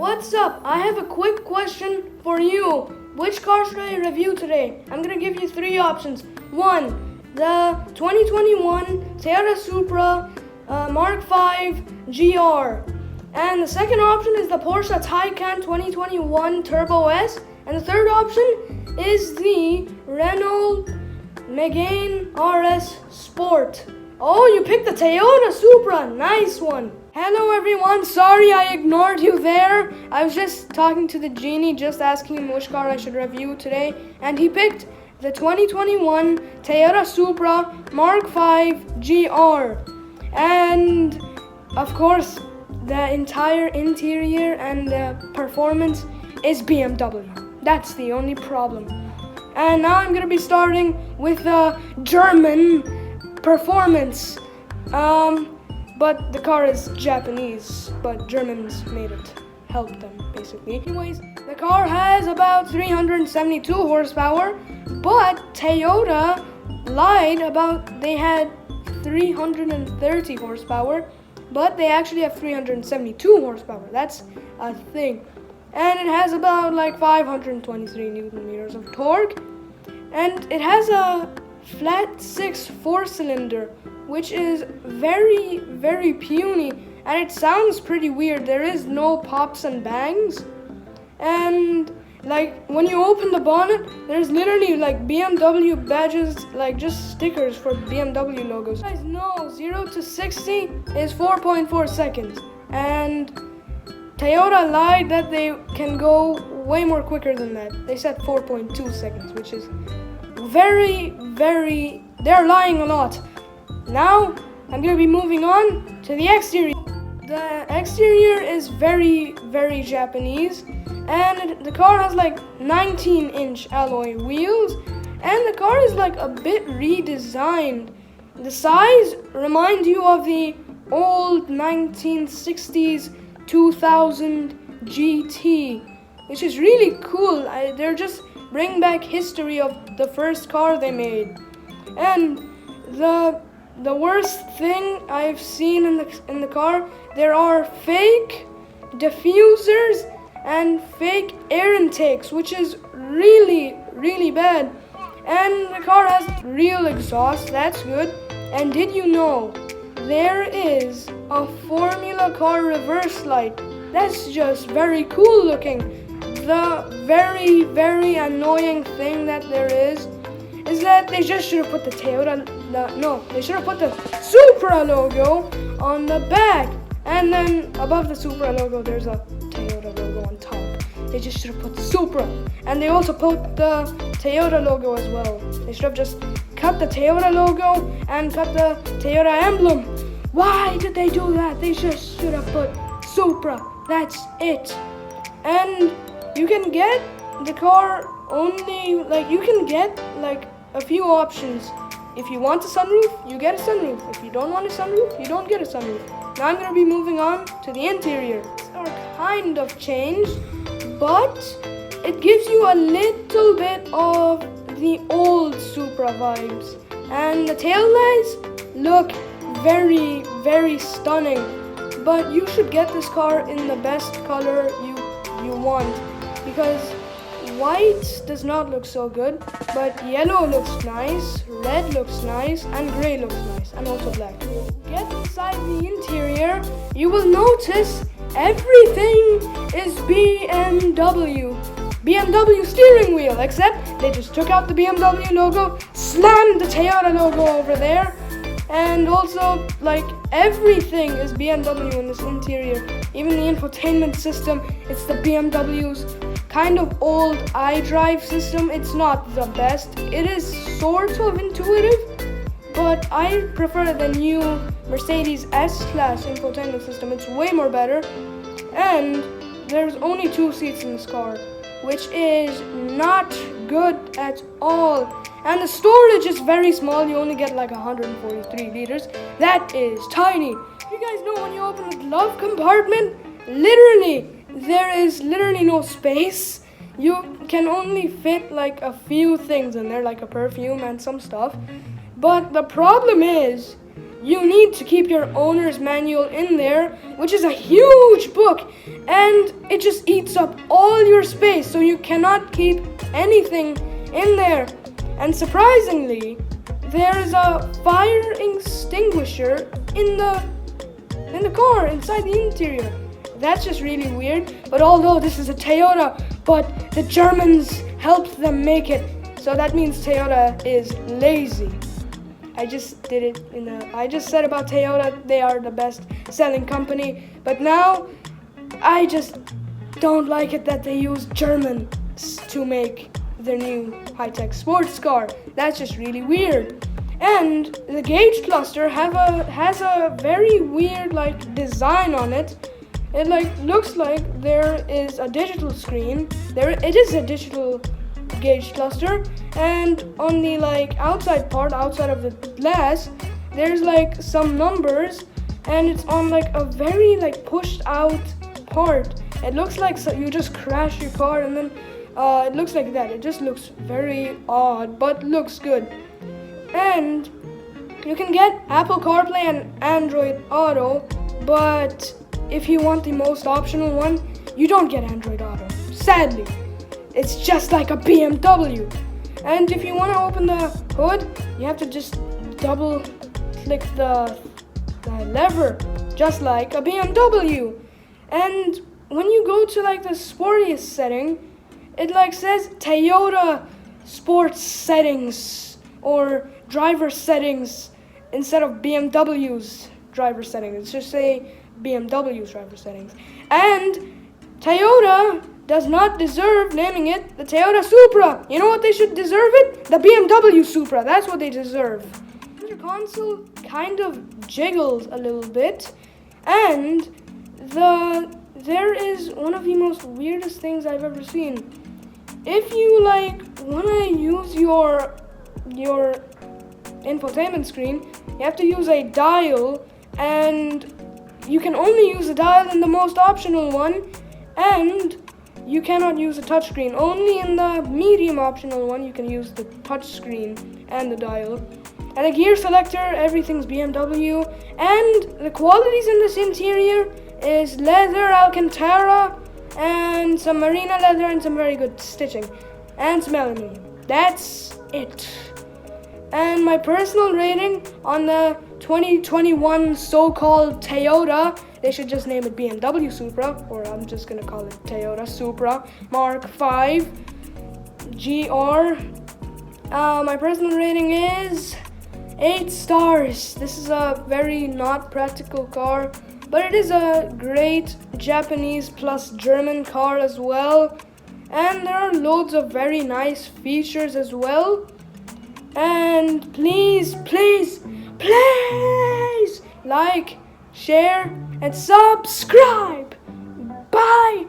What's up? I have a quick question for you. Which car should I review today? I'm gonna give you three options. One, the 2021 Toyota Supra Mark 5 GR. And the second option is the Porsche Taycan 2021 Turbo S. And the third option is the Renault Megane RS Sport. Oh, you picked the Toyota Supra. Nice one. Hello everyone. Sorry I ignored you there. I was just talking to the genie, just asking him which car I should review today. And he picked the 2021 Toyota Supra Mark 5 GR. And of course, the entire interior and the performance is BMW. That's the only problem. And now I'm gonna be starting with the German performance. But the car is Japanese, but Germans made it. Helped them, basically. Anyways, the car has about 372 horsepower, but Toyota lied about they had 330 horsepower, but they actually have 372 horsepower. That's a thing. And it has about like 523 Newton meters of torque. And it has a flat 6 4-cylinder, which is very, very puny, and it sounds pretty weird. There is no pops and bangs, and like when you open the bonnet, there's literally like BMW badges, like just stickers for BMW logos. You guys know 0 to 60 is 4.4 seconds, and Toyota lied that they can go way more quicker than that. They said 4.2 seconds, which is very, very, they're lying a lot. Now, I'm going to be moving on to the exterior. The exterior is very, very Japanese, and the car has like 19-inch alloy wheels, and the car is like a bit redesigned. The size reminds you of the old 1960s 2000 GT, which is really cool. They're just bringing back history of the first car they made. And the worst thing I've seen in the car, there are fake diffusers and fake air intakes, which is really, really bad. And the car has real exhaust, that's good. And did you know there is a Formula Car reverse light? That's just very cool looking. The very, very annoying thing that there is that they just should have put the they should have put the Supra logo on the back, and then above the Supra logo there's a Toyota logo on top. They just should have put the Supra, and they also put the Toyota logo as well. They should have just cut the Toyota logo and cut the Toyota emblem. Why did they do that? They just should have put Supra. That's it. And you can get the car only, like, you can get like a few options. If you want a sunroof, you get a sunroof. If you don't want a sunroof, you don't get a sunroof. Now I'm going to be moving on to the interior. These are kind of changed, but it gives you a little bit of the old Supra vibes. And the taillights look very, very stunning. But you should get this car in the best color you want, because white does not look so good, but yellow looks nice, red looks nice, and gray looks nice, and also black. Get inside the interior, you will notice everything is BMW. BMW steering wheel, except they just took out the BMW logo, slammed the Toyota logo over there, and also like everything is BMW in this interior. Even the infotainment system, it's the BMW's kind of old iDrive system. It's not the best. It is sort of intuitive, but I prefer the new Mercedes S-Class infotainment system. It's way more better. And there's only 2 seats in this car, which is not good at all. And the storage is very small. You only get like 143 liters. That is tiny. You guys know when you open the glove compartment, there is literally no space. You can only fit like a few things in there, like a perfume and some stuff. But the problem is you need to keep your owner's manual in there, which is a huge book, and it just eats up all your space, so you cannot keep anything in there. And surprisingly, there is a fire extinguisher in the car, inside the interior. That's just really weird. But although this is a Toyota, but the Germans helped them make it, so that means Toyota is lazy. I just said about Toyota, they are the best selling company, but now I just don't like it that they use Germans to make their new high-tech sports car. That's just really weird. And the gauge cluster has a very weird design on it. It looks like there is a digital screen. It is a digital gauge cluster, and on the outside of the glass, there's some numbers, and it's on a very pushed out part. It looks like you just crash your car, and then it looks like that. It just looks very odd, but looks good. And you can get Apple CarPlay and Android Auto, but if you want the most optional one, you don't get Android Auto, sadly. It's just like a BMW. And if you want to open the hood, you have to just double click the lever, just like a BMW. And when you go to the sportiest setting, it says Toyota sports settings or driver settings instead of BMW's driver settings. It's just say BMW's driver settings. And Toyota does not deserve naming it the Toyota Supra. You know what they should deserve it? The BMW Supra. That's what they deserve. Your console kind of jiggles a little bit, and there is one of the most weirdest things I've ever seen. If you want to use your infotainment screen, you have to use a dial, and you can only use a dial in the most optional one, and you cannot use a touchscreen. Only in the medium optional one you can use the touchscreen and the dial. And a gear selector, everything's BMW. And the qualities in this interior is leather, Alcantara, and some Marina leather, and some very good stitching, and some aluminum. That's it. And my personal rating on the 2021 so-called Toyota, they should just name it BMW Supra, or I'm just gonna call it Toyota Supra Mark 5 GR. My personal rating is 8 stars. This is a very not practical car, but it is a great Japanese plus German car as well. And there are loads of very nice features as well. And please like, share, and subscribe. Bye.